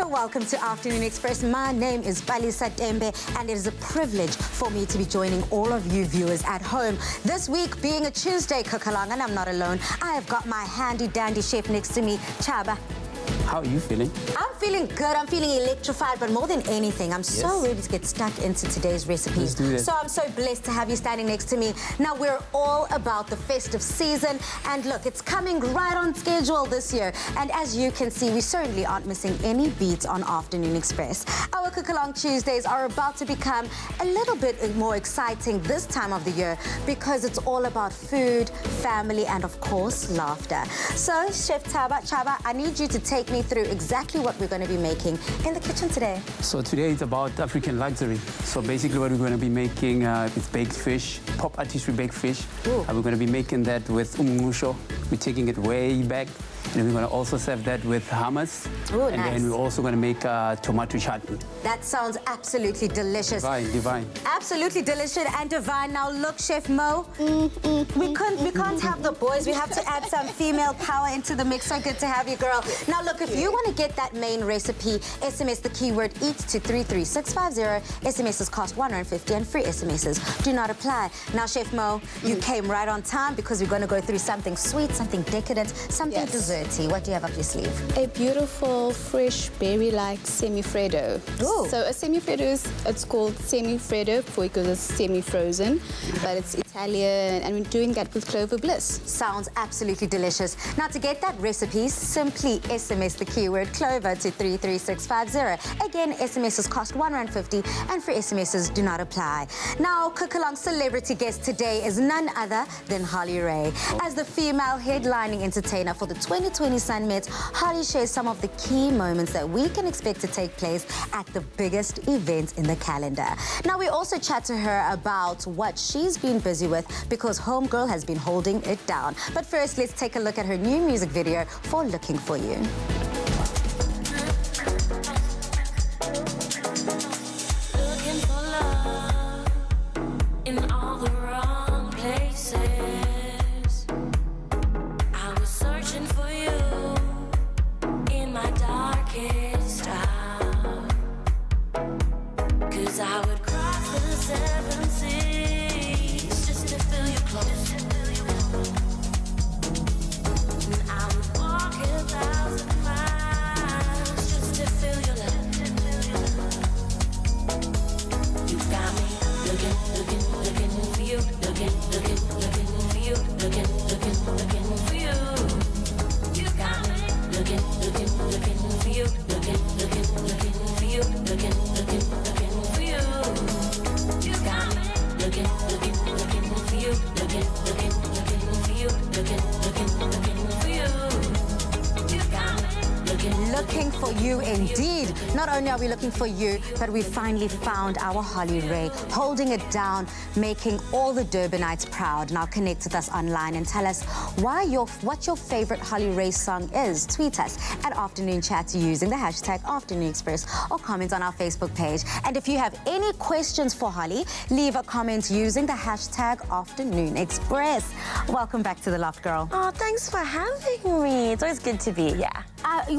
Welcome to Afternoon Express. My name is Palisa Tembe, and it is a privilege for me to be joining all of you viewers at home. This week being a Tuesday, Kukalong, and I'm not alone. I have got my handy-dandy chef next to me, Chaba. How are you feeling? I'm feeling good. I'm feeling electrified, but more than anything, I'm so ready to get stuck into today's recipes. Let's do this. So I'm so blessed to have you standing next to me. Now, we're all about the festive season, and look, it's coming right on schedule this year. And as you can see, we certainly aren't missing any beats on Afternoon Express. Our Cook-Along Tuesdays are about to become a little bit more exciting this time of the year because it's all about food, family, and of course, laughter. So, Chef Chaba, I need you to take me through exactly what we're going to be making in the kitchen today. So today it's about African luxury. So basically what we're going to be making is baked fish, pop artistry baked fish. We're going to be making that with umngusho. We're taking it way back. And we're going to also serve that with hummus. Ooh, and nice. then we're also going to make tomato chutney. That sounds absolutely delicious. Divine. Absolutely delicious and divine. Now look, Chef Mo, we can't have the boys. We have to add some female power into the mix. So good to have you, girl. Now look, if you want to get that main recipe, SMS the keyword EAT to 33650. SMSs cost R1.50 and free SMSs do not apply. Now, Chef Mo, you came right on time because we're going to go through something sweet, something decadent, something desserty. What do you have up your sleeve? A beautiful, fresh, berry-like semi-freddo. Ooh. So a semi-freddo, it's called semi-freddo because it's semi-frozen, but it's Italian, and we're doing that with clover bliss. Sounds absolutely delicious. Now, to get that recipe, simply SMS the keyword clover to 33650. Again, SMSs cost R1.50 and free SMSs do not apply. Now, Cook-Along celebrity guest today is none other than Holly Ray. As the female headlining entertainer for the 2020 Sun Met, Holly shares some of the key moments that we can expect to take place at the biggest event in the calendar. Now, we also chat to her about what she's been busy with because Homegirl has been holding it down. But first, let's take a look at her new music video for Looking For You. Looking for love in all the wrong places. I was searching for you in my darkest hour. 'Cause I would cross the 7 seas just to feel you close. And I would walk 1,000 miles just to feel your love. You got me looking for you, looking for you, looking for you. You got me looking for you, looking for you, looking for you. You got me looking for you, looking for you, looking for you. You got me Looking for you indeed. Not only are we looking for you, but we finally found our Holly Ray, holding it down, making all the Durbanites proud. Now connect with us online and tell us what your favorite Holly Ray song is. Tweet us at Afternoon Chat using the hashtag Afternoon Express or comment on our Facebook page. And if you have any questions for Holly, leave a comment using the hashtag Afternoon Express. Welcome back to the Loft, girl. Oh, thanks for having me. It's always good to be here.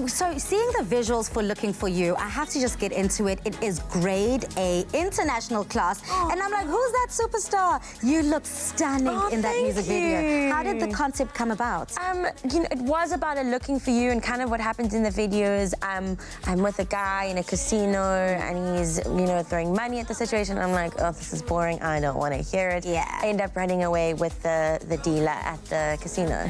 So seeing the visuals for Looking For You, I have to just get into it. It is grade A, international class. And I'm like, who's that superstar? You look stunning in that music video. How did the concept come about? You know, it was about a Looking For You, and kind of what happens in the video is I'm with a guy in a casino and he's, you know, throwing money at the situation. I'm like, oh, this is boring. I don't want to hear it. Yeah. I end up running away with the dealer at the casino.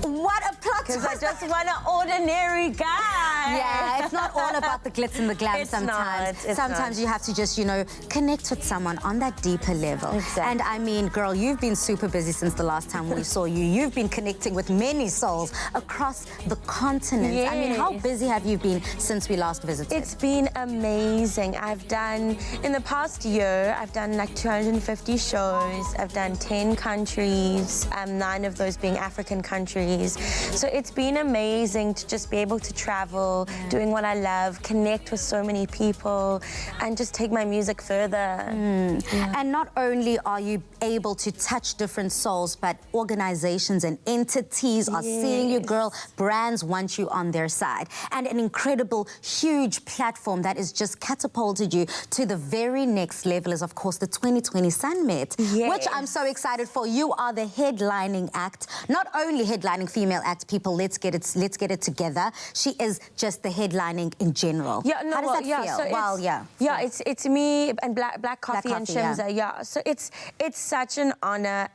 What a plot Because I twist. just want an ordinary guy. Yeah, it's not all about the glitz and the glam It's sometimes. not, it's sometimes not. you have to just, you know, connect with someone on that deeper level. Exactly. And I mean, girl, you've been super busy since the last time we saw you. You've been connecting with many souls across the continent. I mean, how Yes. busy have you been since we last visited? It's been amazing. I've done, in the past year, I've done like 250 shows. I've done 10 countries, 9 of those being African countries. So it's been amazing to just be able to travel, doing what I love, connect with so many people, and just take my music further. And not only are you able to touch different souls, but organizations and entities are seeing you, girl. Brands want you on their side. And an incredible, huge platform that has just catapulted you to the very next level is, of course, the 2020 Sunmet, which I'm so excited for. You are the headlining act, not only headlining female act, people, let's get it together. She is just the headlining in general. Yeah, no, how does that feel? So well, it's me and Black Coffee and Shimza. So it's such an honor.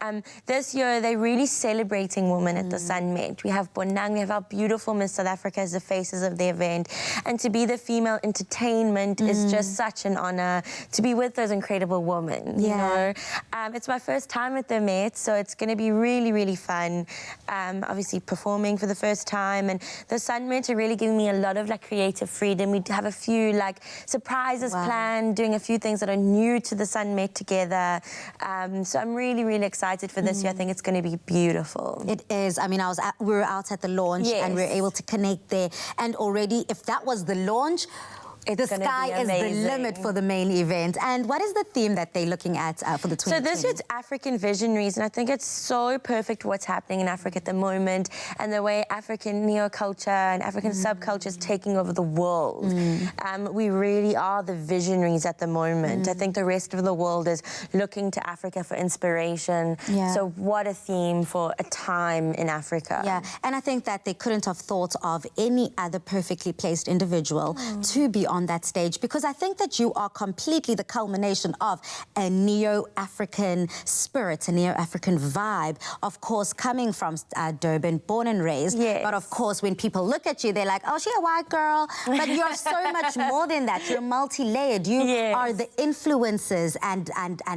This year they're really celebrating women at the Sunmet. We have Bonang, we have our beautiful Miss South Africa as the faces of the event, and to be the female entertainment is just such an honor to be with those incredible women. You know, it's my first time at the Met, so it's going to be really, really fun. Obviously performing for the first time, and the Sunmet are really giving me a lot of like creative freedom. We have a few like surprises planned, doing a few things that are new to the Sunmet together. So I'm really, really excited for this year. I think it's going to be beautiful. It is. I mean, we were out at the launch and we were able to connect there. And already, if that was the launch, the sky is the limit for the main event. And what is the theme that they're looking at for the 2020? So this is African Visionaries, and I think it's so perfect what's happening in Africa at the moment, and the way African neoculture and African subculture is taking over the world. We really are the visionaries at the moment. I think the rest of the world is looking to Africa for inspiration. So what a theme for a time in Africa. Yeah, and I think that they couldn't have thought of any other perfectly placed individual to be on that stage, because I think that you are completely the culmination of a neo-African spirit, a neo-African vibe. Of course, coming from Durban, born and raised. But of course, when people look at you, they're like, oh, she a white girl. But you're so much more than that. You're multi-layered. You are the influences and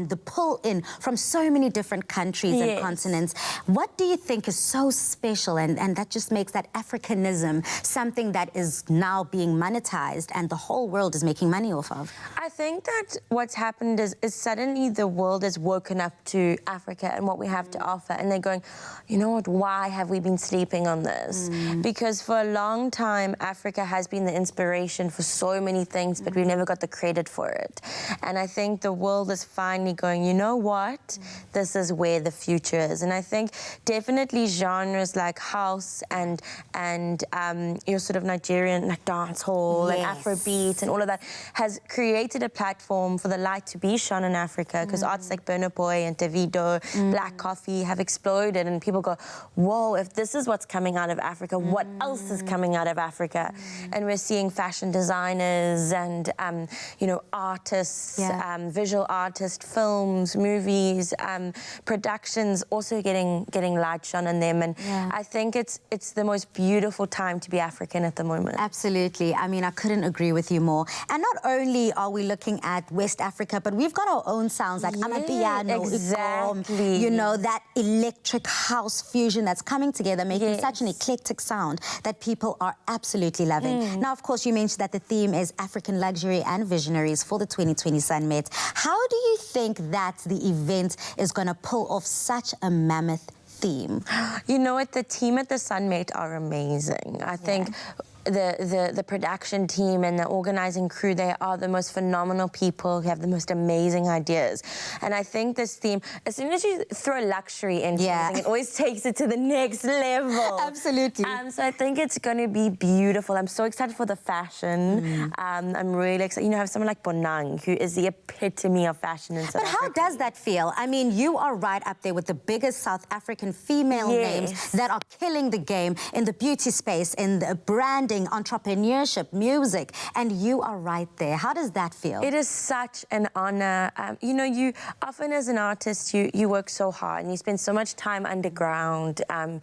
the pull-in from so many different countries and continents. What do you think is so special and that just makes that Africanism something that is now being monetized and the whole world is making money off of? I think that what's happened is suddenly the world has woken up to Africa and what we have to offer, and they're going, you know what, why have we been sleeping on this? Because for a long time, Africa has been the inspiration for so many things, but we never got the credit for it. And I think the world is finally going, you know what, this is where the future is. And I think definitely genres like house and your sort of Nigerian like dance hall and Afrobeat and all of that has created a platform for the light to be shone in Africa, because artists like Burna Boy and Davido, Black Coffee have exploded, and people go, whoa, if this is what's coming out of Africa, what else is coming out of Africa? And we're seeing fashion designers and, you know, artists, visual artists, films, movies, productions also getting light shone on them. And I think it's the most beautiful time to be African at the moment. Absolutely. I mean, I couldn't agree with you more. And not only are we looking at West Africa, but we've got our own sounds like Amapiano, Igom, you know, that electric house fusion that's coming together, making such an eclectic sound that people are absolutely loving. Now, of course, you mentioned that the theme is African luxury and visionaries for the 2020 Sunmet. How do you think that the event is going to pull off such a mammoth theme? You know what, the team at the Sunmet are amazing. I think the production team and the organizing crew, they are the most phenomenal people who have the most amazing ideas. And I think this theme, as soon as you throw luxury into something, it always takes it to the next level. Absolutely. So I think it's going to be beautiful. I'm so excited for the fashion. I'm really excited. You know, I have someone like Bonang, who is the epitome of fashion in South Africa. But how does that feel? I mean, you are right up there with the biggest South African female names that are killing the game in the beauty space, in the brand, entrepreneurship, music, and you are right there. How does that feel? It is such an honor. You know, you often as an artist, you work so hard and you spend so much time underground and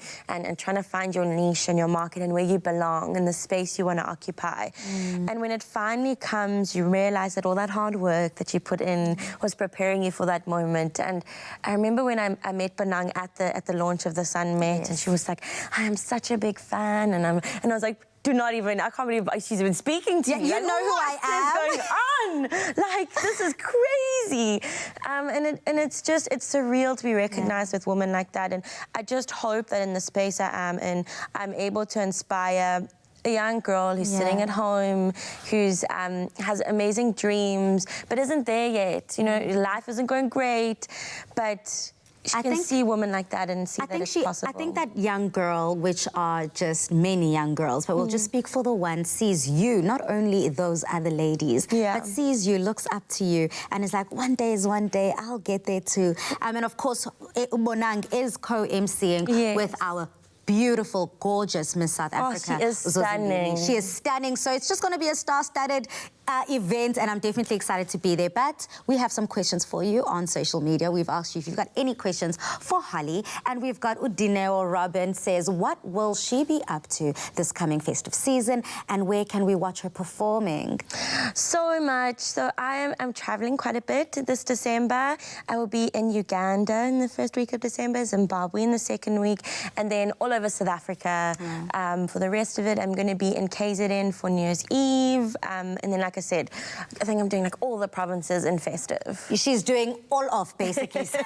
trying to find your niche and your market and where you belong and the space you want to occupy. And when it finally comes, you realize that all that hard work that you put in was preparing you for that moment. And I remember when I met Bonang at the launch of the Sunmet, and she was like, I am such a big fan, and I was like, do not even, I can't believe she's even speaking to Yeah, me. you Like, know who I what is going on? Like, this is crazy. And it's surreal to be recognized with women like that. And I just hope that in the space I am in, I'm able to inspire a young girl who's sitting at home, who's has amazing dreams, but isn't there yet. You know, life isn't going great, but she can see women like that and see that it's possible. I think that young girl, which are just many young girls, but we'll just speak for the one, sees you, not only those other ladies, but sees you, looks up to you, and is like, one day is one day, I'll get there too. And of course, Bonang is co-emceeing with our beautiful, gorgeous Miss South Africa. She is stunning. She is stunning. So it's just going to be a star-studded event, and I'm definitely excited to be there. But we have some questions for you on social media. We've asked you if you've got any questions for Holly, and we've got Udineo Robin says, what will she be up to this coming festive season, and where can we watch her performing? So much. So I'm traveling quite a bit this December. I will be in Uganda in the first week of December, Zimbabwe in the second week, and then all over South Africa. For the rest of it, I'm going to be in KZN for New Year's Eve, and then, like I said, I think I'm doing like all the provinces in festive. She's doing all off, basically. So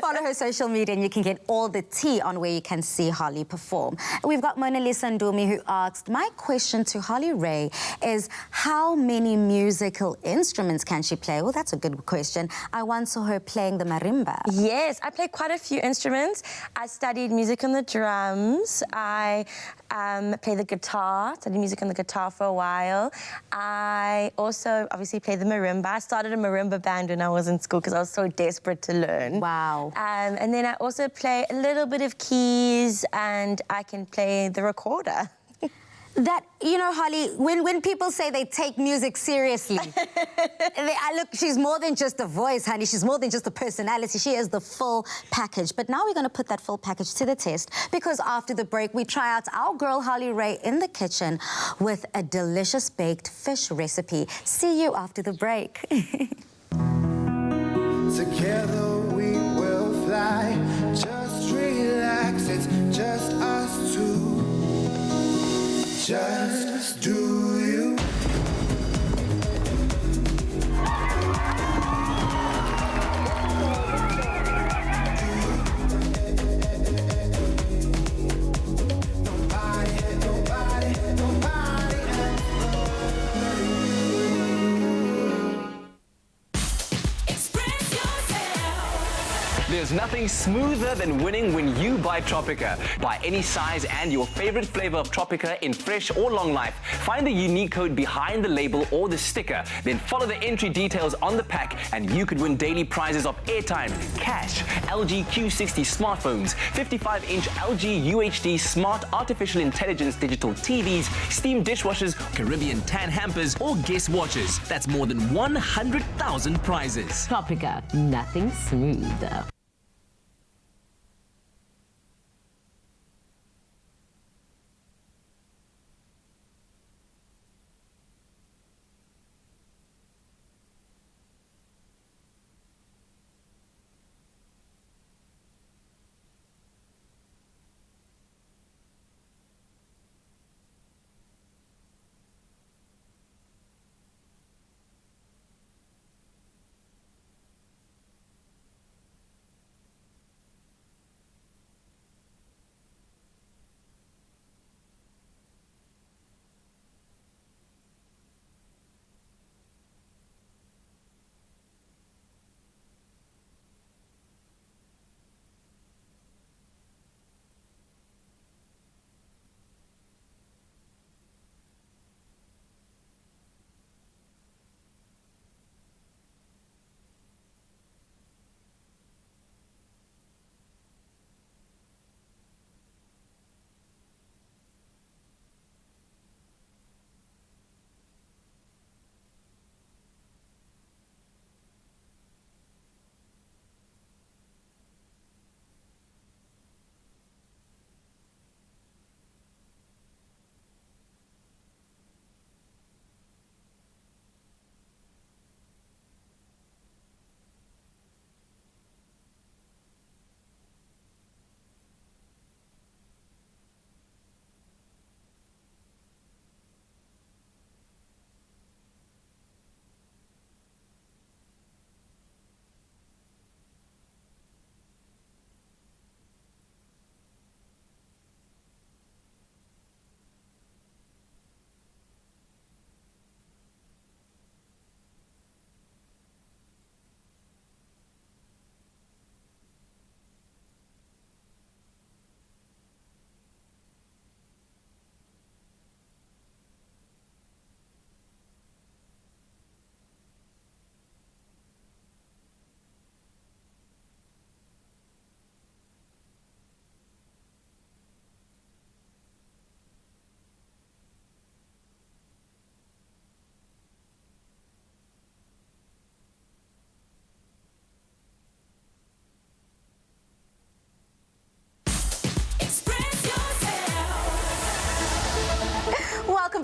follow her social media and you can get all the tea on where you can see Holly perform. We've got Mona Lisa Ndumi who asked, my question to Holly Ray is, how many musical instruments can she play? Well, that's a good question. I once saw her playing the marimba. Yes, I play quite a few instruments. I studied music on the drums. I play the guitar, studied music on the guitar for a while. I also obviously play the marimba. I started a marimba band when I was in school because I was so desperate to learn. Wow. And then I also play a little bit of keys, and I can play the recorder. That, you know, Holly, when people say they take music seriously, look, she's more than just a voice, honey. She's more than just a personality. She is the full package. But now we're going to put that full package to the test, because after the break, we try out our girl Holly Ray in the kitchen with a delicious baked fish recipe. See you after the break. Together we will fly. Just relax, it's just us two. Just do you. There's nothing smoother than winning when you buy Tropica. Buy any size and your favorite flavor of Tropica in fresh or long life. Find the unique code behind the label or the sticker. Then follow the entry details on the pack and you could win daily prizes of airtime, cash, LG Q60 smartphones, 55-inch LG UHD smart artificial intelligence digital TVs, steam dishwashers, Caribbean tan hampers, or guest watches. That's more than 100,000 prizes. Tropica, nothing smoother.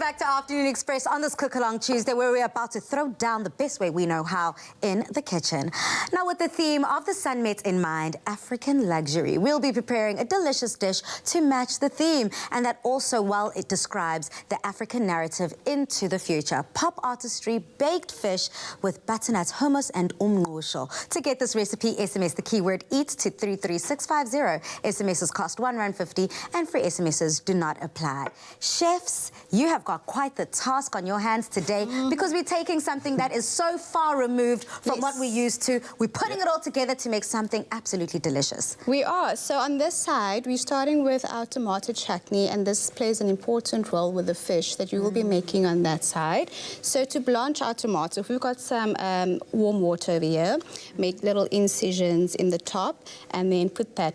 back to Afternoon Express on this Cook Along Tuesday, where we're about to throw down the best way we know how in the kitchen. Now, with the theme of the Sunmet in mind, African luxury, we'll be preparing a delicious dish to match the theme, and that also, well, it describes the African narrative into the future. Pop artistry, baked fish with butternut hummus and umngqusho. To get this recipe, SMS the keyword EAT to 33650. SMSs cost R1.50 and free SMSs do not apply. Chefs, you have got quite the task on your hands today because we're taking something that is so far removed from what we're used to. We're putting it all together to make something absolutely delicious. We are. So on this side, we're starting with our tomato chutney, and this plays an important role with the fish that you will be making on that side. So to blanch our tomato, we've got some warm water over here. Make little incisions in the top, and then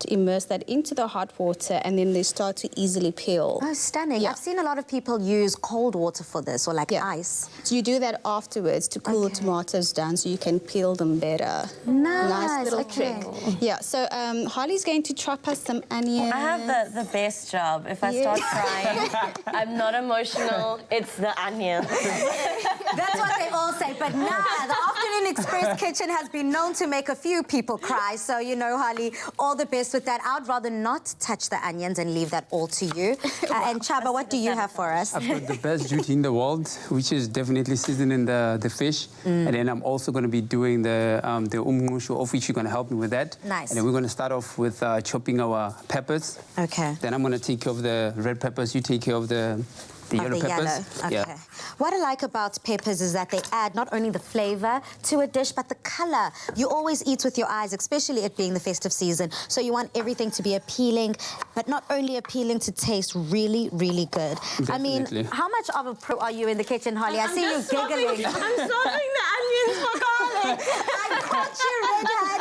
immerse that into the hot water, and then they start to easily peel. Oh, stunning. Yeah. I've seen a lot of people use cold water for this, or like ice. So you do that afterwards to cool the tomatoes down so you can peel them better. Nice little trick. Yeah, so Holly's going to chop us some onions. I have the best job. If I start crying, I'm not emotional. It's the onions. That's what they all say. But nah, the Afternoon Express kitchen has been known to make a few people cry. So, you know, Holly, all the best with that. I'd rather not touch the onions and leave that all to you. And Chaba, what do you have for us? I've got the best duty in the world, which is definitely seasoning the fish. And then I'm also going to be doing the umngqusho, of which you're going to help me with that. Nice. And then we're going to start off with chopping our peppers. Okay. Then I'm going to take care of the red peppers. You take care of the yellow peppers. Okay. Yeah. What I like about peppers is that they add not only the flavor to a dish, but the color. You always eat with your eyes, especially it being the festive season. So you want everything to be appealing, but not only appealing, to taste really, really good. Definitely. I mean, how much of a pro are you in the kitchen, Holly? I see you giggling. I'm swapping the onions for garlic. I caught you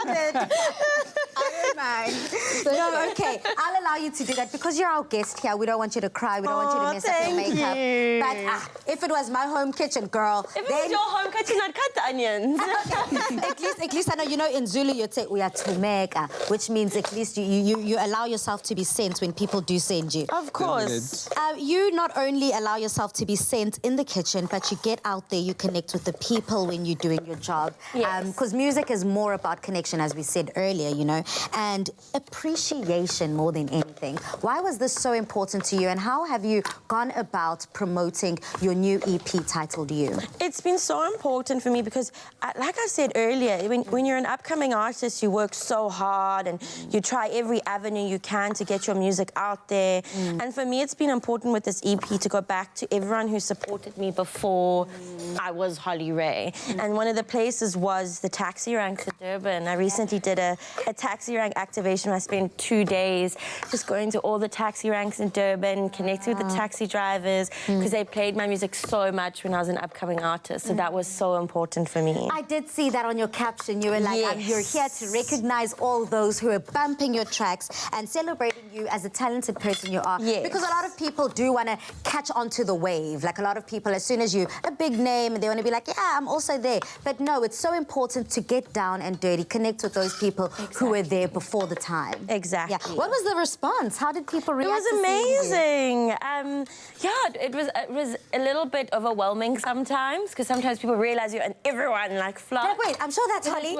red-handed. I don't mind. No, okay. I'll allow you to do that because you're our guest here. We don't want you to cry. We don't want you to mess up your makeup. But if it was my home kitchen, girl, If it was your home kitchen, I'd cut the onions. at least I know. You know, in Zulu you say uyathumeka, which means at least you allow yourself to be sent when people do send you. Of course. You not only allow yourself to be sent in the kitchen, but you get out there, you connect with the people when you're doing your job. Yes. Because music is more about connection, as we said earlier, you know, and appreciation more than anything. Why was this so important to you, and how have you gone about promoting your new EP titled You? It's been so important for me because, like I said earlier, when you're an upcoming artist, you work so hard and you try every avenue you can to get your music out there. And for me, it's been important with this EP to go back to everyone who supported me before I was Holly Ray. And one of the places was the taxi ranks at Durban. I recently did a taxi rank activation where I spent 2 days just going to all the taxi ranks in Durban, connecting with the taxi drivers, because they played my music so much when I was an upcoming artist. So that was so important for me. I did see that on your caption. You were like, you're here to recognize all those who are bumping your tracks and celebrating you as a talented person you are. Yes. Because a lot of people do want to catch onto the wave. Like a lot of people, as soon as you're a big name, they want to be like, yeah, I'm also there. But no, it's so important to get down and dirty, connect with those people who were there before the time. Exactly. Yeah. What was the response? How did people react? It was amazing. It was a little bit overwhelming sometimes, because sometimes people realize you and everyone like flocks. Wait, I'm sure that's Holly.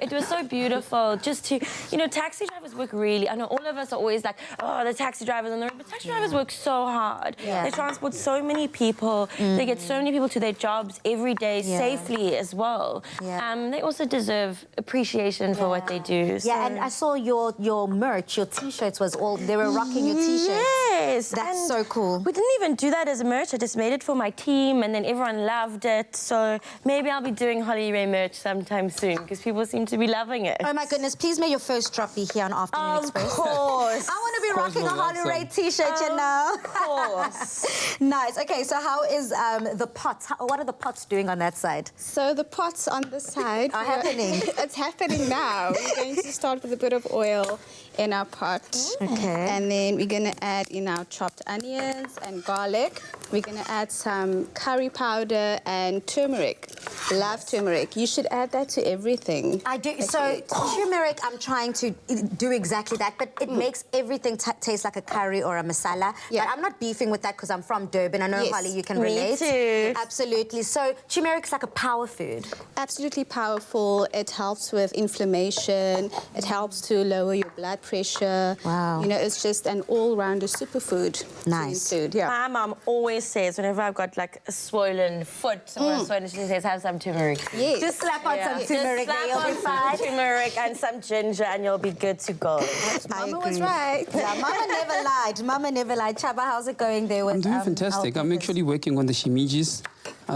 It was so beautiful just to, you know, taxi drivers work really, I know all of us are always like, oh, the taxi drivers on the road, but taxi drivers work so hard. Yeah. They transport so many people. They get so many people to their jobs every day safely as well. Yeah. They also deserve appreciation for what they do. So. Yeah, and I saw your merch, your T-shirts they were rocking your T-shirts. Yes. That's and so cool. We didn't even do that as a merch. I just made it for my team, and then everyone loved it. So maybe I'll be doing Holly Ray merch sometime soon, because people seem to be loving it. Oh my goodness, please may your first drop be here on Afternoon Express. Of course. I want to be rocking a Holly Ray T-shirt, you know. Of course. Nice. Okay, so how is the pots? What are the pots doing on that side? So the pots on the side Are happening. It's happening now. We're going to start with a bit of oil in our pot. Okay. And then we're going to add in our chopped onions and garlic. We're going to add some curry powder and turmeric. Love turmeric. You should add that to everything. I do. that So you eat. turmeric, I'm trying to do exactly that, but it makes everything taste like a curry or a masala. Yeah. But I'm not beefing with that because I'm from Durban. I know, Yes. Holly, you can Me relate. too. Absolutely. So turmeric's like a power food. Absolutely powerful. It helps with inflammation. It helps to lower your blood pressure. Wow. You know, it's just an all-rounder superfood. Nice. To include. Yeah. My mom always says whenever I've got like a swollen foot or a swollen, she says have some turmeric. Yes. Just slap on some Just turmeric, slap there, you'll on be fine. some turmeric and some ginger, and you'll be good to go. Mama was agree. right. Yeah, Mama never lied. Mama never lied. Chaba, how's it going there with I'm doing our fantastic. I'm peppers? actually working on the shimijis.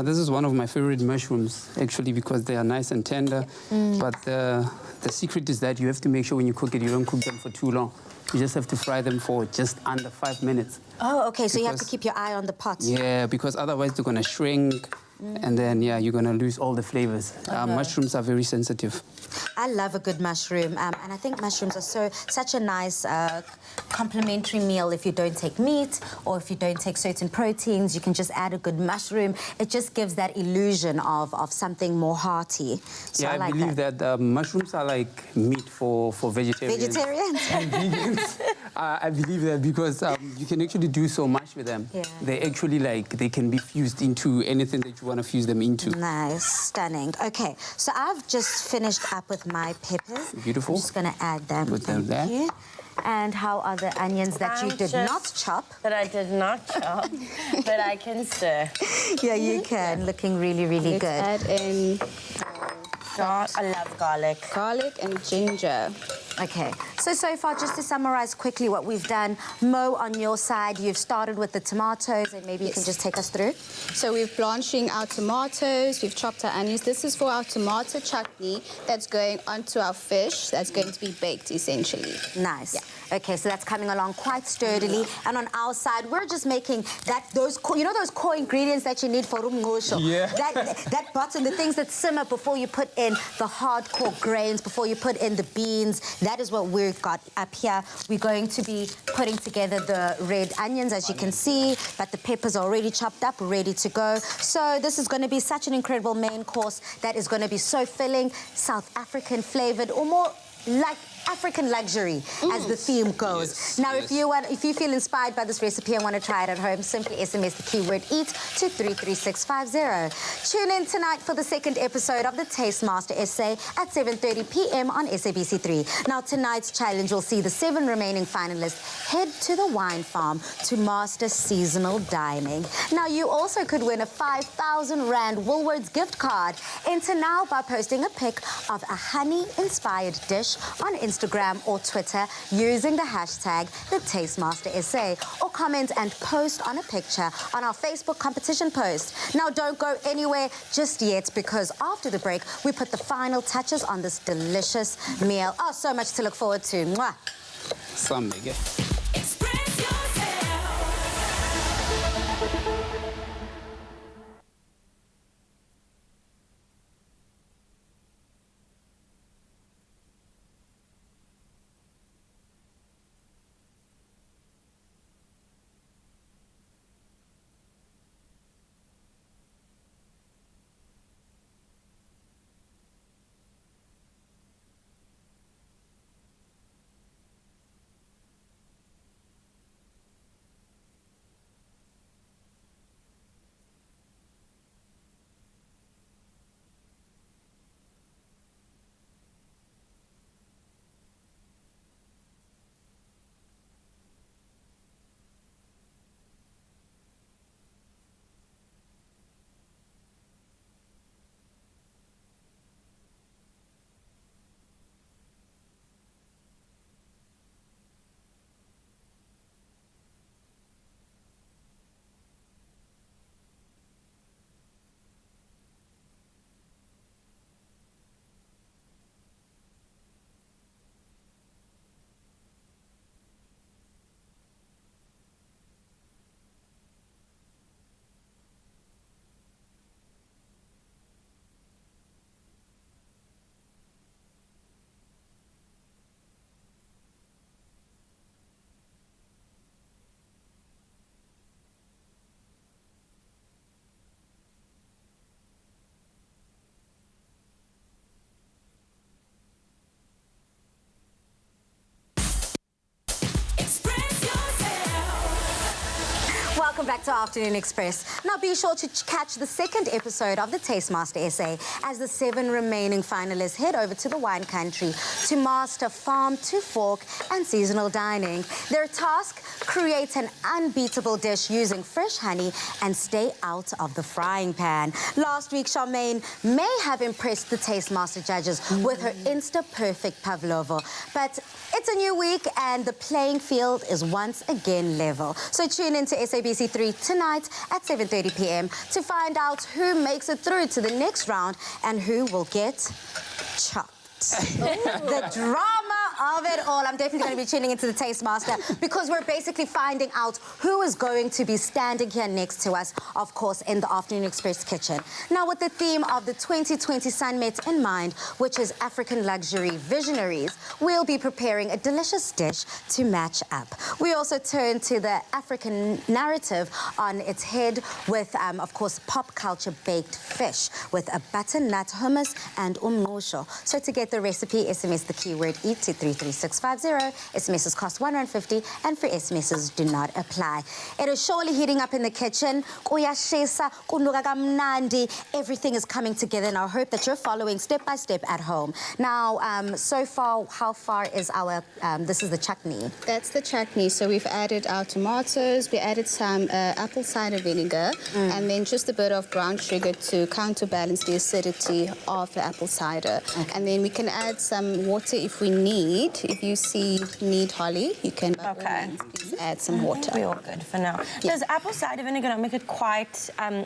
This is one of my favorite mushrooms, actually, because they are nice and tender. But the secret is that you have to make sure when you cook it, you don't cook them for too long. You just have to fry them for just under 5 minutes. Oh, okay. So you have to Because- keep your eye on the pot. Yeah, because otherwise they're gonna shrink, and then you're gonna lose all the flavors. Mushrooms are very sensitive. I love a good mushroom, and I think mushrooms are such a nice complementary meal. If you don't take meat or if you don't take certain proteins, you can just add a good mushroom. It just gives that illusion of something more hearty. So Yeah, I I like believe that. that mushrooms are like meat for vegetarians. Vegetarians? And vegans. I believe that because you can actually do so much with them. Yeah. They actually they can be fused into anything that you want to fuse them into. Nice, stunning. Okay, so I've just finished up with my peppers. Beautiful. I'm just going to add them. Put them Thank there. you. And how are the onions that you I'm did just- not chop? That I did not chop, but I can stir. Yeah, you can. Looking really, really Let's good. add in I love garlic. garlic and ginger. Okay, so far, just to summarize quickly what we've done, Mo, on your side, you've started with the tomatoes, and maybe you can just take us through. So we're blanching our tomatoes, we've chopped our onions. This is for our tomato chutney that's going onto our fish that's going to be baked, essentially. Nice. Yeah. Okay, so that's coming along quite sturdily. And on our side, we're just making those core ingredients that you need for rumngosho. Yeah. That bottom, the things that simmer before you put in the hardcore grains, before you put in the beans. That is what we've got up here. We're going to be putting together the red onions, as you can see, but the peppers are already chopped up, ready to go. So this is going to be such an incredible main course that is going to be so filling, South African flavored, or more like African luxury, as the theme goes. Yes, Now, yes. if you feel inspired by this recipe and want to try it at home, simply SMS the keyword EAT to 33650. Tune in tonight for the second episode of the Taste Master Essay at 7:30 p.m. on SABC3. Now, tonight's challenge will see the 7 remaining finalists head to the wine farm to master seasonal dining. Now, you also could win a 5,000 Rand Woolworths gift card. Enter now by posting a pic of a honey-inspired dish on Instagram or Twitter using the hashtag #TasteMasterSA, or comment and post on a picture on our Facebook competition post. Now, don't go anywhere just yet, because after the break, we put the final touches on this delicious meal. Oh, so much to look forward to. Mwah. Some nigga. Express yourself. back to Afternoon Express. Now be sure to catch the second episode of the Tastemaster SA as the 7 remaining finalists head over to the wine country to master farm to fork and seasonal dining. Their task, create an unbeatable dish using fresh honey and stay out of the frying pan. Last week, Charmaine may have impressed the Tastemaster judges with her Insta-perfect pavlova, but it's a new week and the playing field is once again level. So tune in to SABC3 tonight at 7:30 p.m. to find out who makes it through to the next round and who will get chopped. The drama of it all. I'm definitely going to be tuning into the Tastemaster because we're basically finding out who is going to be standing here next to us, of course, in the Afternoon Express kitchen. Now, with the theme of the 2020 Summit in mind, which is African luxury visionaries, we'll be preparing a delicious dish to match up. We also turn to the African narrative on its head with, of course, pop culture baked fish with a butternut hummus and umngqusho. So to get the recipe, SMS the keyword EAT to 33650. SMSs cost R1.50 and free SMSs do not apply. It is surely heating up in the kitchen. Kuyashisa, kunuka kamnandi. Everything is coming together, and I hope that you're following step by step at home. Now, so far, how far is our, this is the chutney? That's the chutney. So we've added our tomatoes, we added some apple cider vinegar, and then just a bit of brown sugar to counterbalance the acidity of the apple cider. Okay. And then we can add some water if we need. If you need Holly, you can by all means, please add some water. We're all good for now. Yeah. Does apple cider vinegar not make it quite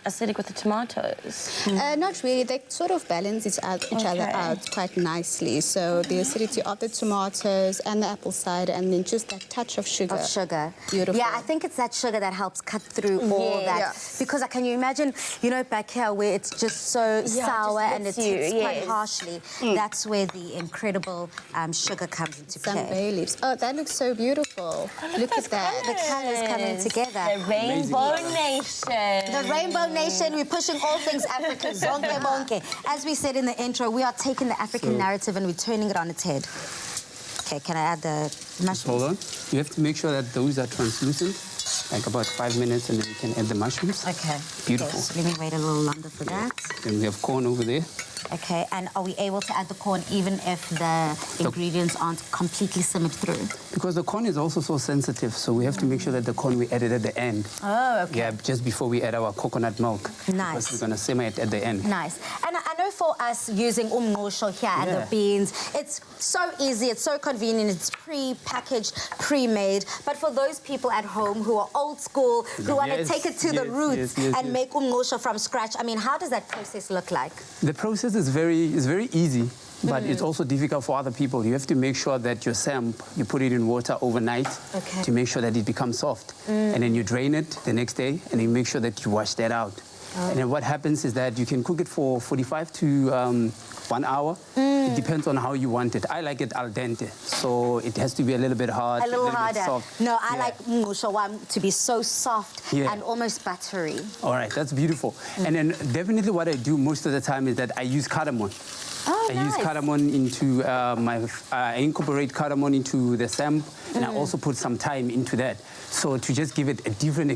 acidic with the tomatoes? Not really. They sort of balance each other out quite nicely. So the acidity of the tomatoes and the apple cider, and then just that touch of sugar. Beautiful. Yeah, I think it's that sugar that helps cut through all that. Yeah. Because can you imagine, you know, back here where it's just so sour and it hits quite harshly. That's where the incredible sugar comes into Some play. bay leaves. Oh, that looks so beautiful. Look at that. The colours coming together. The Rainbow Nation. The Rainbow Nation, we're pushing all things African. Zonke bonke. As we said in the intro, we are taking the African narrative and we're turning it on its head. Okay, can I add the mushrooms? Hold on. You have to make sure that those are translucent, like about 5 minutes, and then you can add the mushrooms. Okay. Beautiful. Okay, so let me wait a little longer for that. Then we have corn over there. Okay, and are we able to add the corn even if the ingredients aren't completely simmered through? Because the corn is also so sensitive, so we have to make sure that the corn we add it at the end. Oh, okay. Yeah, just before we add our coconut milk. Nice. Because we're going to simmer it at the end. Nice. And I know for us using umngqusho here and the beans, it's so easy, it's so convenient, it's pre-packaged, pre-made. But for those people at home who are old school, who want to take it to the roots and make umngqusho from scratch, I mean, how does that process look like? The process is very easy, but it's also difficult for other people. You have to make sure that your samp, you put it in water overnight to make sure that it becomes soft. And then you drain it the next day, and you make sure that you wash that out. And then what happens is that you can cook it for 45 to 1 hour. It depends on how you want it. I like it al dente, so it has to be a little bit hard, A little bit harder. soft. No, I like umngqusho to be so soft and almost buttery. All right, that's beautiful. And then definitely what I do most of the time is that I use cardamom. Oh, I use cardamom into I incorporate cardamom into the samp, and I also put some thyme into that. So to just give it a different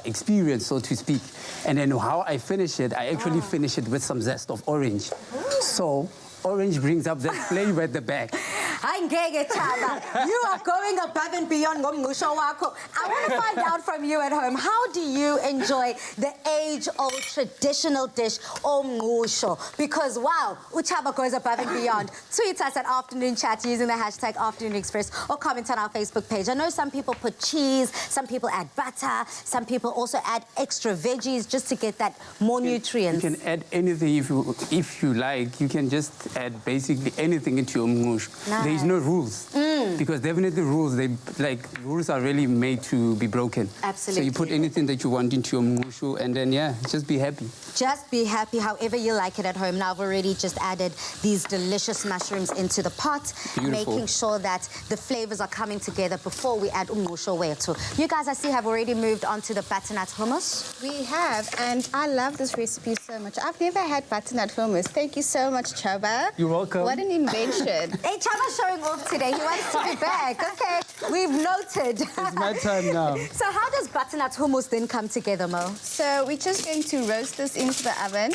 experience, so to speak. And then how I finish it, I actually finish it with some zest of orange. So orange brings up that flavor at the back. Angeke Thaba, you are going above and beyond ngomngqusho wakho. I want to find out from you at home, how do you enjoy the age-old traditional dish umngqusho? Because wow, Uchaba goes above and beyond. Tweet us at Afternoon Chat using the hashtag Afternoon Express or comment on our Facebook page. I know some people put cheese, some people add butter, some people also add extra veggies just to get that more nutrients. You can add anything if you like. You can just add basically anything into your umngqusho. Nice. There is no rules, because definitely rules are really made to be broken. Absolutely. So you put anything that you want into your umngqusho, and then just be happy. Just be happy however you like it at home. Now I've already just added these delicious mushrooms into the pot, making sure that the flavors are coming together before we add umngqusho wetu. You guys, I see, have already moved on to the butternut hummus. We have, and I love this recipe so much. I've never had butternut hummus. Thank you so much, Chaba. You're welcome. What an invention. Hey, Chaba, showing off today. He wants to be back. Okay, we've noted. It's my time now. So how does butternut hummus then come together, Mo? So we're just going to roast this into the oven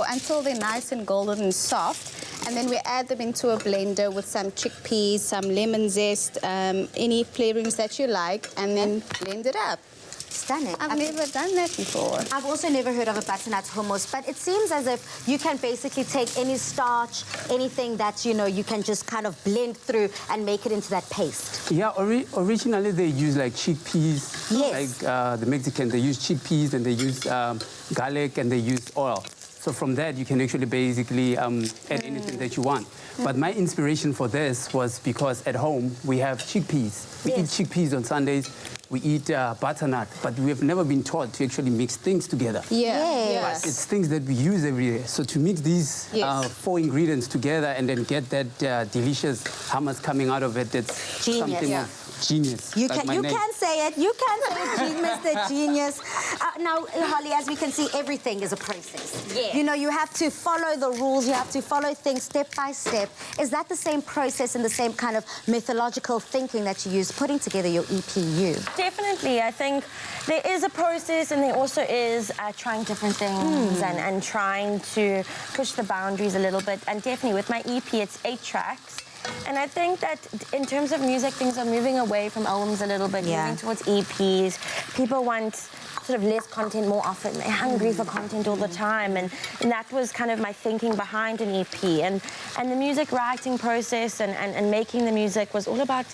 until they're nice and golden and soft. And then we add them into a blender with some chickpeas, some lemon zest, any flavorings that you like, and then blend it up. Stunning. I've never done that before. I've also never heard of a butternut hummus, but it seems as if you can basically take any starch, anything that, you know, you can just kind of blend through and make it into that paste. Yeah, originally they use like chickpeas. Yes. Like the Mexicans, they use chickpeas and they use garlic and they use oil. So from that, you can actually basically add anything that you want. But my inspiration for this was because at home we have chickpeas. We eat chickpeas on Sundays. We eat butternut, but we have never been taught to actually mix things together. Yes. It's things that we use every day. So to mix these 4 ingredients together and then get that delicious hummus coming out of it, that's Genius. something Yeah. of genius. You like can, my you name. can say it. You can say it, Mr. Genius. Now, Holly, as we can see, everything is a process. Yes. You know, you have to follow the rules. You have to follow things step by step. Is that the same process and the same kind of methodological thinking that you use putting together your EPU? Definitely. I think there is a process and there also is trying different things and trying to push the boundaries a little bit. And definitely with my EP, it's 8 tracks. And I think that in terms of music, things are moving away from albums a little bit, moving towards EPs. People want sort of less content more often. They're hungry for content all the time. And that was kind of my thinking behind an EP. And the music writing process and making the music was all about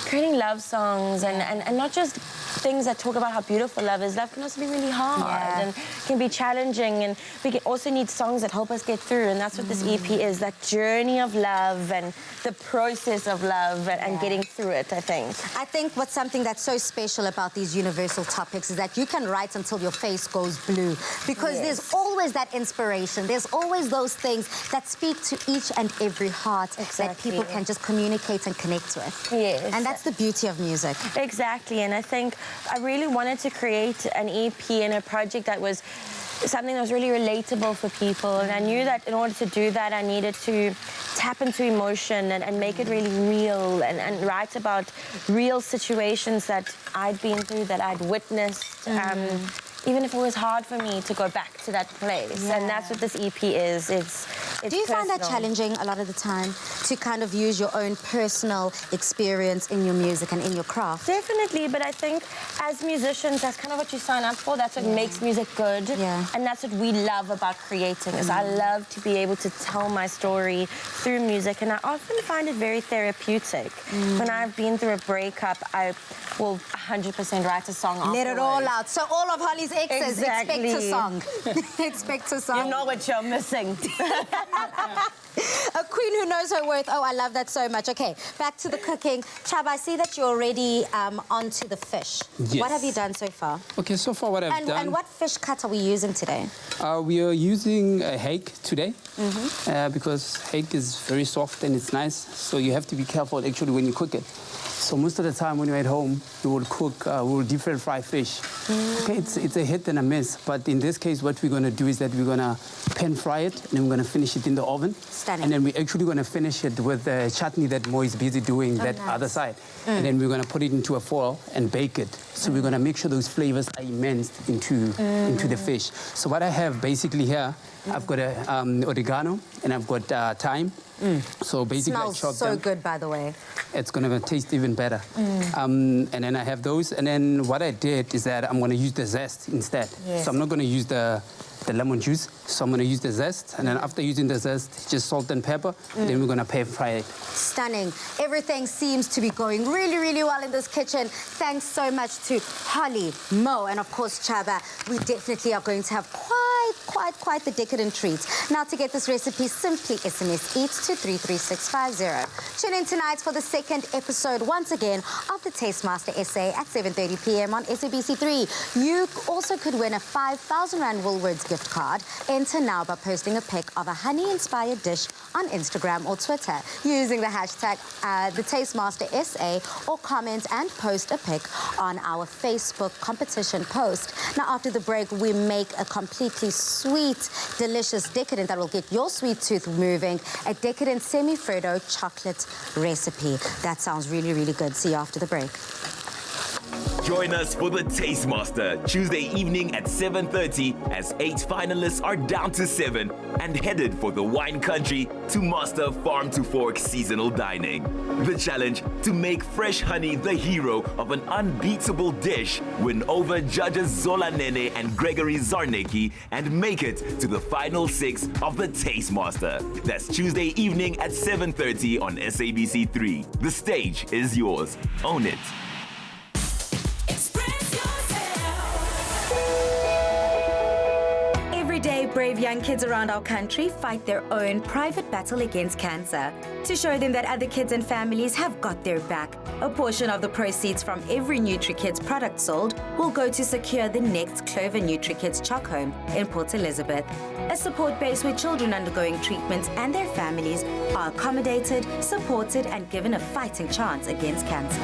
creating love songs and not just things that talk about how beautiful love is. Love can also be really hard and can be challenging, and we can also need songs that help us get through, and that's what this EP is, that journey of love and the process of love and getting through it, I think. I think what's something that's so special about these universal topics is that you can write until your face goes blue, because there's always that inspiration. There's always those things that speak to each and every heart that people can just communicate and connect with. Yes. And that's the beauty of music. Exactly, and I think I really wanted to create an EP and a project that was something that was really relatable for people, and I knew that in order to do that I needed to tap into emotion and make it really real and write about real situations that I'd been through, that I'd witnessed, even if it was hard for me to go back to that place. And that's what this EP is. It's Do you find that personal. challenging a lot of the time to kind of use your own personal experience in your music and in your craft? Definitely, but I think as musicians, that's kind of what you sign up for. That's what makes music good. And that's what we love about creating, is I love to be able to tell my story through music, and I often find it very therapeutic. When I've been through a breakup, I will 100% write a song afterwards. Let it all out. So all of Holly's exes expect a song. Expect a song. You know what you're missing. A queen who knows her worth. Oh, I love that so much. Okay, back to the cooking. Chab, I see that you're already onto the fish. Yes. What have you done so far? Okay, so far what I've done... And what fish cut are we using today? We are using hake today because hake is very soft and it's nice. So you have to be careful actually when you cook it. So most of the time when you're at home, we will cook, we will deep fry fish. Okay, it's a hit and a miss. But in this case, what we're going to do is that we're going to pan fry it and then we're going to finish it in the oven. Stunning. And then we're actually going to finish it with the chutney that Mo is busy doing that other side. And then we're going to put it into a foil and bake it. So we're going to make sure those flavors are immersed into the fish. So what I have basically here, I've got oregano and I've got thyme. So basically Smells I chop so them. good, by the way. It's going to taste even better. And then I have those. And then what I did is that I'm going to use the zest instead. So I'm not going to use the lemon juice. So I'm going to use the zest. And then after using the zest, just salt and pepper. Then we're going to pan fry it. Stunning. Everything seems to be going really, really well in this kitchen. Thanks so much to Holly, Mo, and of course Chaba. We definitely are going to have quite the decadent treat. Now to get this recipe, simply SMS EAT to 33650. Tune in tonight for the second episode once again of the Tastemaster SA at 7:30 p.m. on SABC3. You also could win a 5,000 Rand Woolworths gift card. Enter now by posting a pic of a honey-inspired dish on Instagram or Twitter using the hashtag the Tastemaster SA, or comment and post a pic on our Facebook competition post. Now after the break, we make a completely sweet, delicious decadent that will get your sweet tooth moving, a decadent semi-Freddo chocolate recipe. That sounds really, really good. See you after the break. Join us for the Taste Master Tuesday evening at 7:30 as 8 finalists are down to 7 and headed for the wine country to master farm to fork seasonal dining. The challenge to make fresh honey the hero of an unbeatable dish, win over judges Zola Nene and Gregory Zarnecki, and make it to the final 6 of the Taste Master. That's Tuesday evening at 7:30 on SABC3. The stage is yours. Own it. Every day, brave young kids around our country fight their own private battle against cancer. To show them that other kids and families have got their back, a portion of the proceeds from every NutriKids product sold will go to secure the next Clover NutriKids Choc Home in Port Elizabeth, a support base where children undergoing treatment and their families are accommodated, supported, and given a fighting chance against cancer.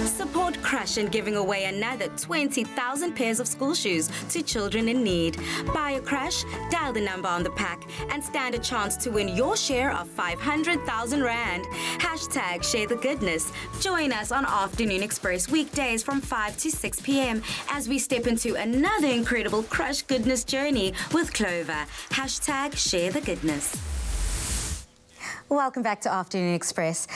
Support Crush in giving away another 20,000 pairs of school shoes to children in need. Buy a Crush, dial the number on the pack, and stand a chance to win your share of 500,000 Rand. Hashtag share the goodness. Join us on Afternoon Express weekdays from 5 to 6 p.m. as we step into another incredible Crush goodness journey with Clover. Hashtag share the goodness. Welcome back to Afternoon Express.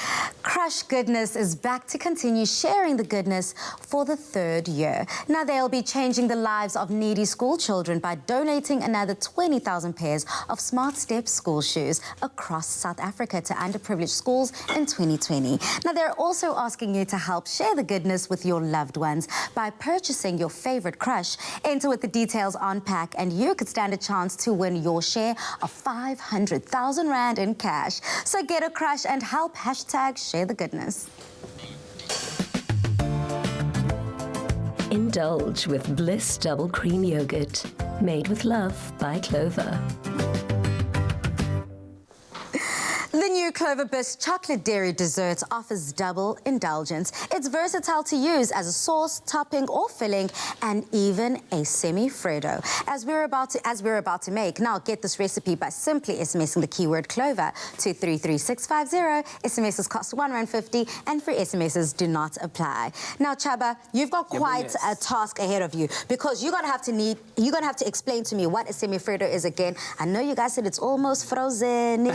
Crush Goodness is back to continue sharing the goodness for the 3rd year. Now they'll be changing the lives of needy school children by donating another 20,000 pairs of Smart Step school shoes across South Africa to underprivileged schools in 2020. Now they're also asking you to help share the goodness with your loved ones by purchasing your favorite Crush. Enter with the details on pack and you could stand a chance to win your share of 500,000 Rand in cash. So get a Crush and help. Hashtag share the goodness. Indulge with Bliss Double Cream Yogurt. Made with love by Clover. The new Clover Bliss chocolate dairy dessert offers double indulgence. It's versatile to use as a sauce, topping, or filling, and even a semi-Fredo, as we're about to make. Now, get this recipe by simply SMSing the keyword Clover to 33650. SMSs cost R1.50, and free SMSs do not apply. Now, Chaba, you've got quite a task ahead of you, because you're gonna have to explain to me what a semi-Fredo is again. I know you guys said it's almost frozen.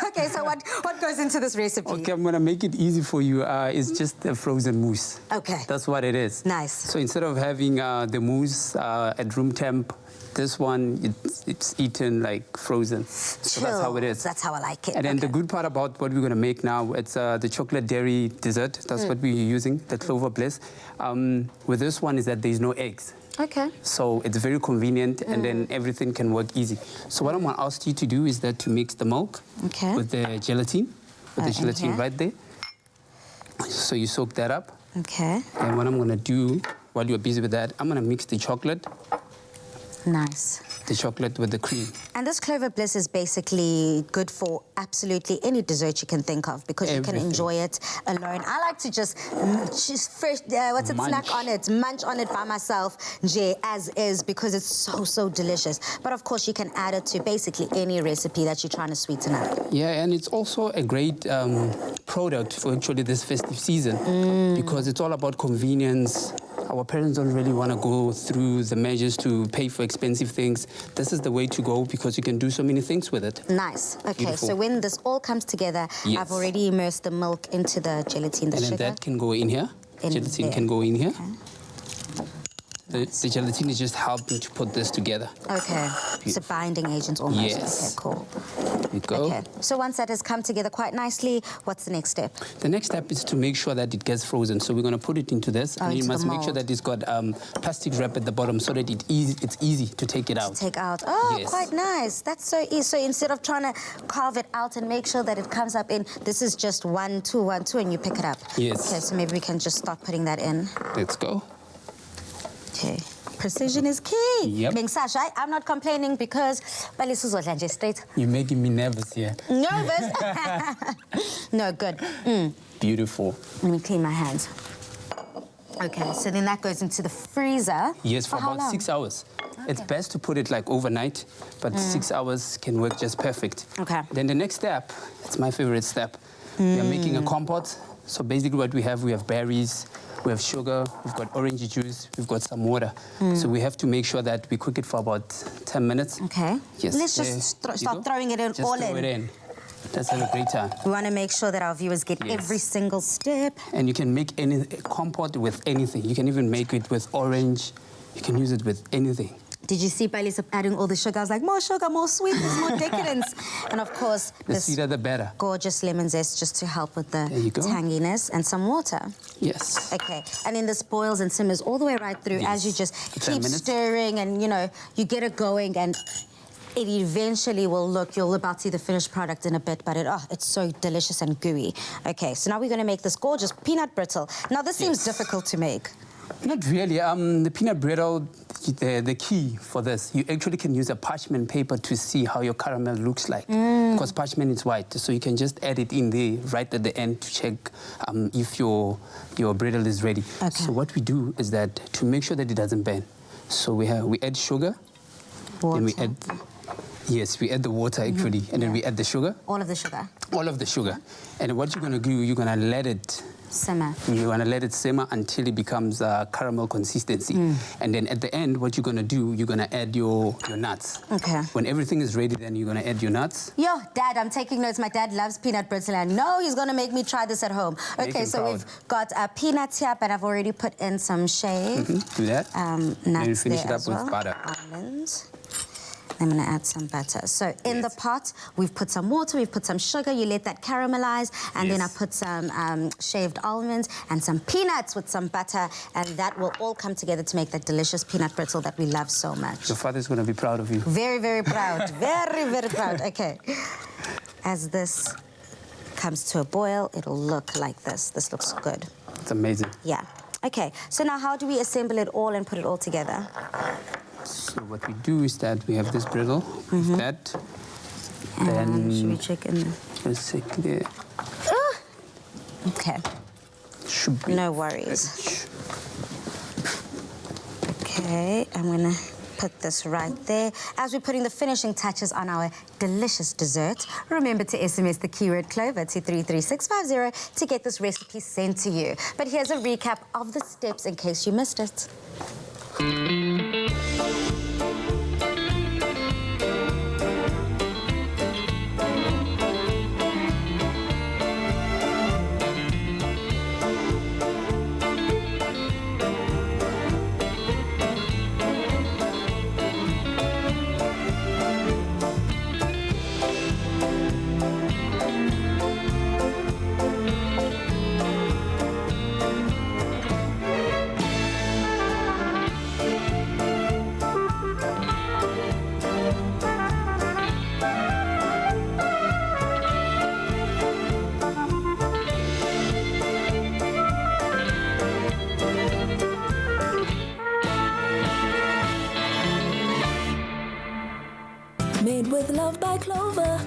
Okay, so what goes into this recipe? Okay, I'm gonna make it easy for you. It's just a frozen mousse. Okay. That's what it is. Nice. So instead of having the mousse at room temp, this one, it's eaten like frozen. So that's how it is. That's how I like it. And then the good part about what we're gonna make now, it's the chocolate dairy dessert. That's what we're using, the Clover Bliss. With this one is that there's no eggs. Okay. So it's very convenient, and then everything can work easy. So what I'm going to ask you to do is that to mix the milk with the gelatin, right there. So you soak that up. Okay. And what I'm going to do while you're busy with that, I'm going to mix the chocolate. Nice. The chocolate with the cream. And this Clover Bliss is basically good for absolutely any dessert you can think of, because you can enjoy it alone. I like to just fresh, snack on it, munch on it by myself, as is, because it's so delicious. But of course, you can add it to basically any recipe that you're trying to sweeten up. Yeah, and it's also a great product for actually this festive season, because it's all about convenience. Our parents don't really want to go through the measures to pay for expensive things. This is the way to go, because you can do so many things with it. Nice. Okay, Beautiful. so when this all comes together, I've already immersed the milk into the gelatin, the and sugar. then that can go in here. Gelatin can go in here. Okay. The gelatin is just helping to put this together. Okay, it's a binding agent almost. Yes. Okay, cool. There you go. Okay, so once that has come together quite nicely, what's the next step? The next step is to make sure that it gets frozen. So we're going to put it into this, and you into must the make sure mold. that it's got plastic wrap at the bottom, so that it's easy to take it out. Take out. Oh, Yes. quite nice. That's so easy. So instead of trying to carve it out and make sure that it comes up in, this is just 1, 2, 1, 2, and you pick it up. Yes. Okay, so maybe we can just start putting that in. Let's go. Okay. Precision is key. Yep. Being Sasha, I'm not complaining, because straight. You're making me nervous here. Nervous? No, good. Beautiful. Let me clean my hands. Okay, so then that goes into the freezer. Yes, for how about long? 6 hours. It's best to put it like overnight, but 6 hours can work just perfect. Okay. Then the next step, it's my favorite step. We are making a compote. So basically what we have berries, we have sugar, we've got orange juice, we've got some water. So we have to make sure that we cook it for about 10 minutes. Okay. Yes. Let's just start throwing it in Just all throw in. it in. Let's have a great time. We want to make sure that our viewers get every single step. And you can make any compote with anything. You can even make it with orange. You can use it with anything. Did you see Bailey's adding all the sugar? I was like, more sugar, more sweetness, more decadence. And of course, The this sweeter the better. gorgeous lemon zest just to help with the There you go. tanginess, and some water. Yes. Okay, and then this boils and simmers all the way right through as you just For 10 keep minutes. stirring, and you get it going, and it eventually will look, you'll about see the finished product in a bit, but it's so delicious and gooey. Okay, so now we're going to make this gorgeous peanut brittle. Now this seems difficult to make. Not really. The peanut brittle, the key for this, you actually can use a parchment paper to see how your caramel looks like. Because parchment is white, so you can just add it in there right at the end to check if your brittle is ready. Okay. So what we do is that to make sure that it doesn't burn, so we add sugar, Water. then we add. Yes, we add the water actually, and then we add the sugar. All of the sugar. All of the sugar. And what you're gonna do, you're gonna let it Simmer. You want to let it simmer until it becomes caramel consistency. And then at the end, what you're going to do, you're going to add your nuts. Okay. When everything is ready, then you're going to add your nuts. Yo, Dad, I'm taking notes. My dad loves peanut brittle, and I know he's going to make me try this at home. Make Okay, him so proud. we've got peanuts here, but I've already put in some shave. Do that. Nuts then you finish there it up as with well. butter. Almonds. I'm going to add some butter. So in the pot, we've put some water, we've put some sugar, you let that caramelize, and then I put some shaved almonds and some peanuts with some butter, and that will all come together to make that delicious peanut brittle that we love so much. Your father's going to be proud of you. Very, very proud. Very, very proud. Okay. As this comes to a boil, it'll look like this. This looks good. It's amazing. Yeah. Okay, so now how do we assemble it all and put it all together? So what we do is that we have this brittle, with that. Then Should we check in? Just a sec there. Okay, Should be. no worries. Okay, I'm gonna put this right there. As we're putting the finishing touches on our delicious dessert, remember to SMS the keyword Clover to 33650 to get this recipe sent to you. But here's a recap of the steps in case you missed it. Made with love by Clover.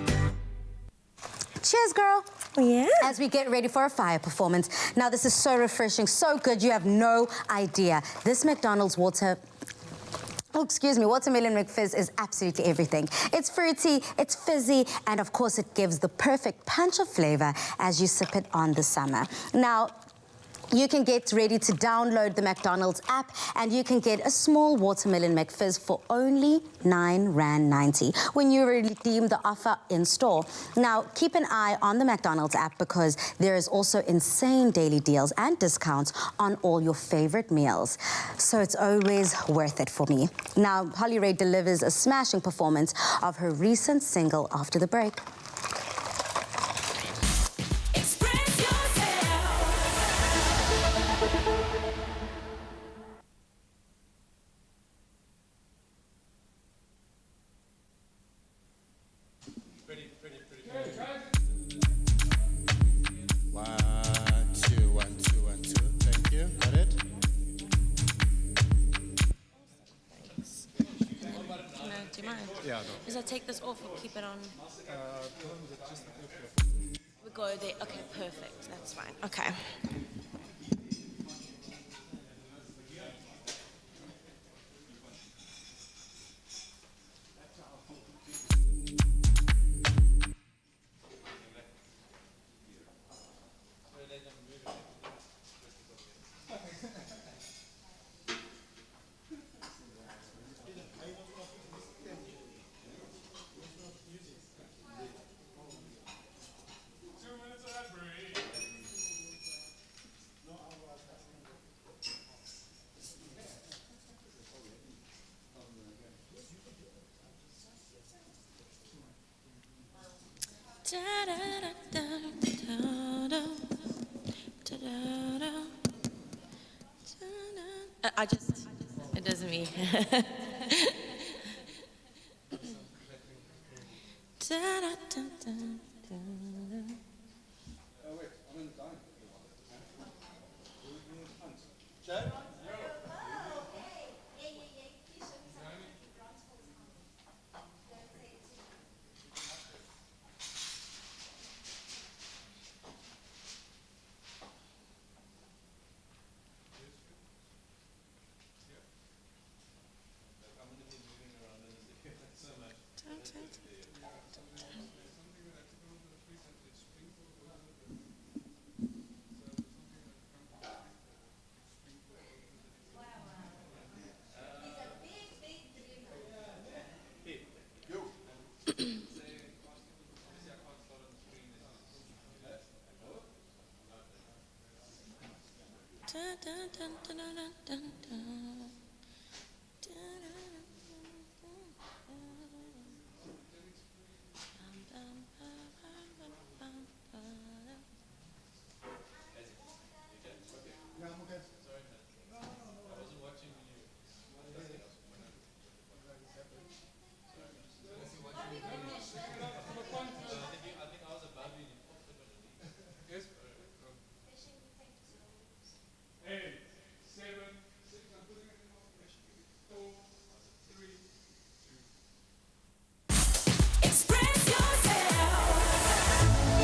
Cheers, girl. Yeah. As we get ready for a fire performance. Now, this is so refreshing, so good, you have no idea. This McDonald's watermelon McFizz is absolutely everything. It's fruity, it's fizzy, and of course it gives the perfect punch of flavor as you sip it on the summer. Now, you can get ready to download the McDonald's app and you can get a small watermelon McFizz for only R9.90 when you redeem the offer in store. Now, keep an eye on the McDonald's app because there is also insane daily deals and discounts on all your favorite meals. So it's always worth it for me. Now, Holly Ray delivers a smashing performance of her recent single after the break. Is I take this off or keep it on? We go there. Okay, perfect. That's fine. Okay. It doesn't me.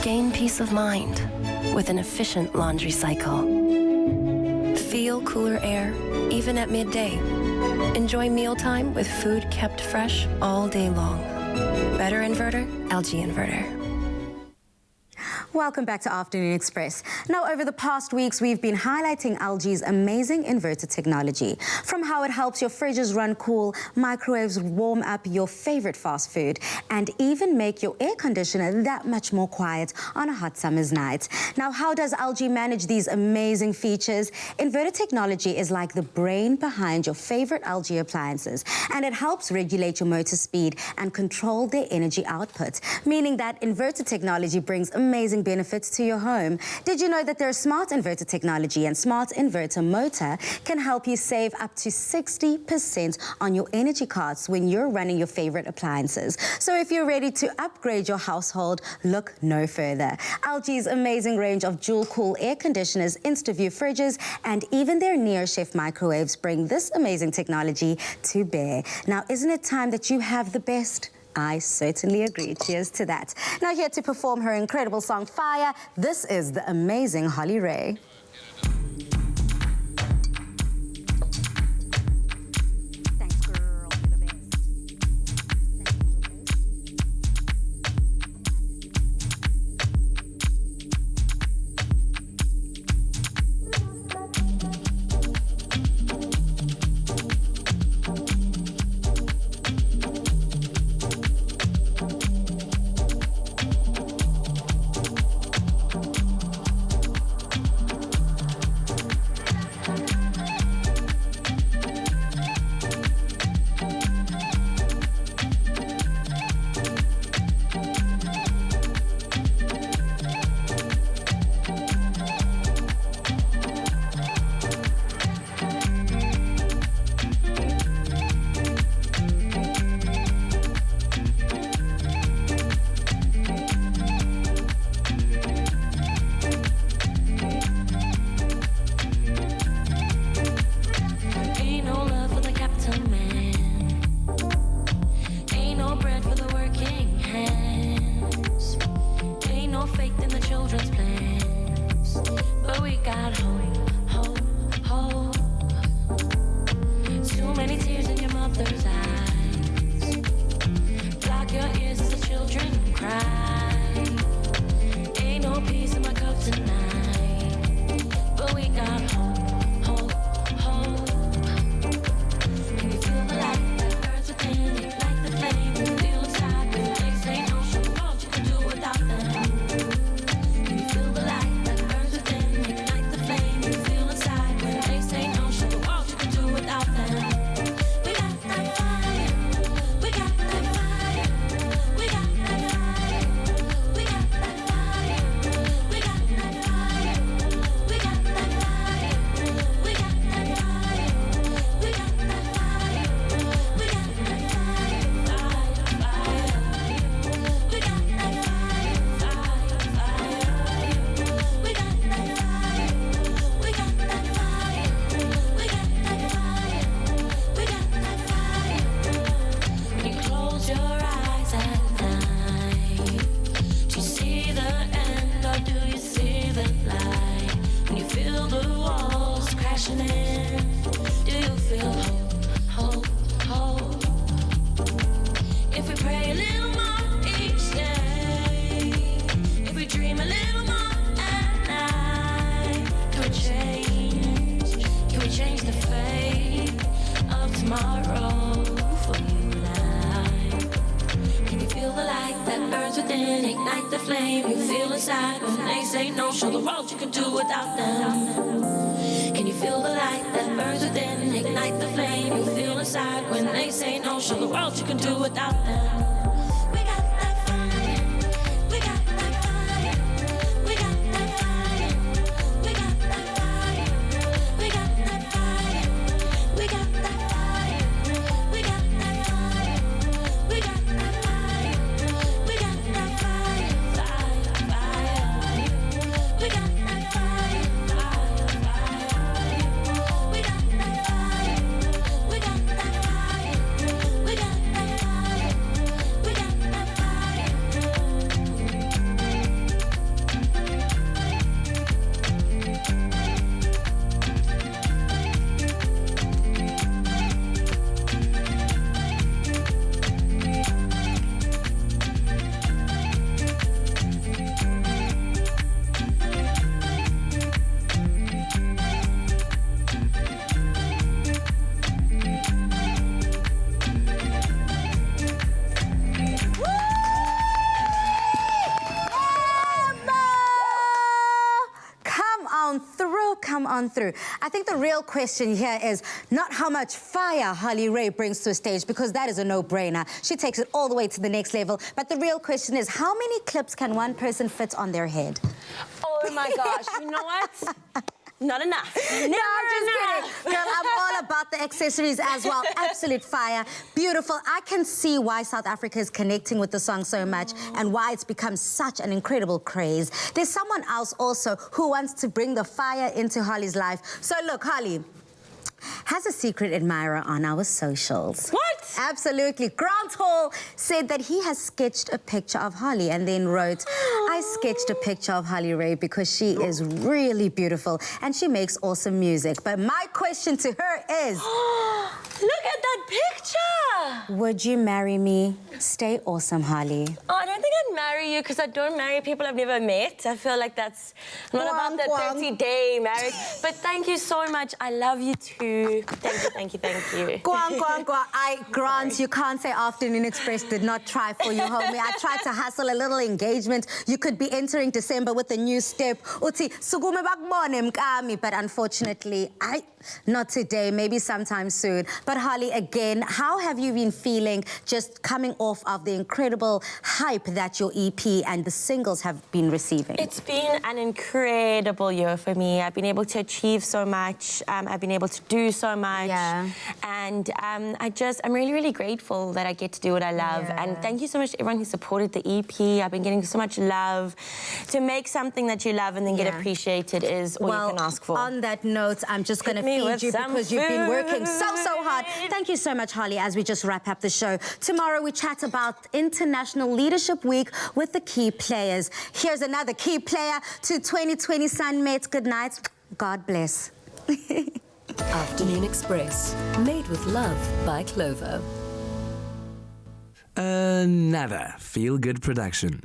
Gain peace of mind with an efficient laundry cycle. Feel cooler air even at midday. Enjoy mealtime with food kept fresh all day long. Better inverter, LG Inverter. Welcome back to Afternoon Express. Now, over the past weeks, we've been highlighting LG's amazing inverter technology. From how it helps your fridges run cool, microwaves warm up your favorite fast food, and even make your air conditioner that much more quiet on a hot summer's night. Now, how does LG manage these amazing features? Inverter technology is like the brain behind your favorite LG appliances, and it helps regulate your motor speed and control their energy output, meaning that inverter technology brings amazing benefits to your home. Did you know that their smart inverter technology and smart inverter motor can help you save up to 60% on your energy costs when you're running your favorite appliances? So if you're ready to upgrade your household, look no further. LG's amazing range of dual cool air conditioners, InstaView fridges, and even their NearChef microwaves bring this amazing technology to bear. Now, isn't it time that you have the best? I certainly agree. Cheers to that. Now, here to perform her incredible song, Fire, this is the amazing Holly Ray. on through. I think the real question here is not how much fire Harley Ray brings to a stage, because that is a no-brainer. She takes it all the way to the next level. But the real question is, how many clips can one person fit on their head? Oh my gosh, you know what? Not enough. Never No, I'm just enough. kidding. Girl, I'm all about the accessories as well. Absolute fire. Beautiful. I can see why South Africa is connecting with the song so much and why it's become such an incredible craze. There's someone else also who wants to bring the fire into Harley's life. So look, Harley has a secret admirer on our socials. What? Absolutely. Grant Hall said that he has sketched a picture of Harley and then wrote, I sketched a picture of Harley Ray because she is really beautiful and she makes awesome music. But my question to her is... Look at that picture! Would you marry me? Stay awesome, Harley. Oh, I don't think I'd marry you because I don't marry people I've never met. I feel like that's not about the 30-day marriage. But thank you so much. I love you too. Thank you, thank you, thank you. Grant, you can't say Afternoon Express did not try for you, homie. I tried to hustle a little engagement. You could be entering December with a new step. Uthi, sugume bakubone mkami. But unfortunately, not today, maybe sometime soon. But Harley, again, how have you been feeling just coming off of the incredible hype that your EP and the singles have been receiving? It's been an incredible year for me. I've been able to achieve so much. I've been able to do so much. Yeah. And I'm really, really grateful that I get to do what I love. Yeah. And thank you so much to everyone who supported the EP. I've been getting so much love. To make something that you love and then get appreciated is all you can ask for. On that note, I'm just going to feed you because you've been working so hard. Thank you so much, Harley, as we just wrap up the show. Tomorrow we chat about International Leadership Week with the key players. Here's another key player to 2020 Sunmates. Good night. God bless. Afternoon Express, made with love by Clover. Another feel-good production.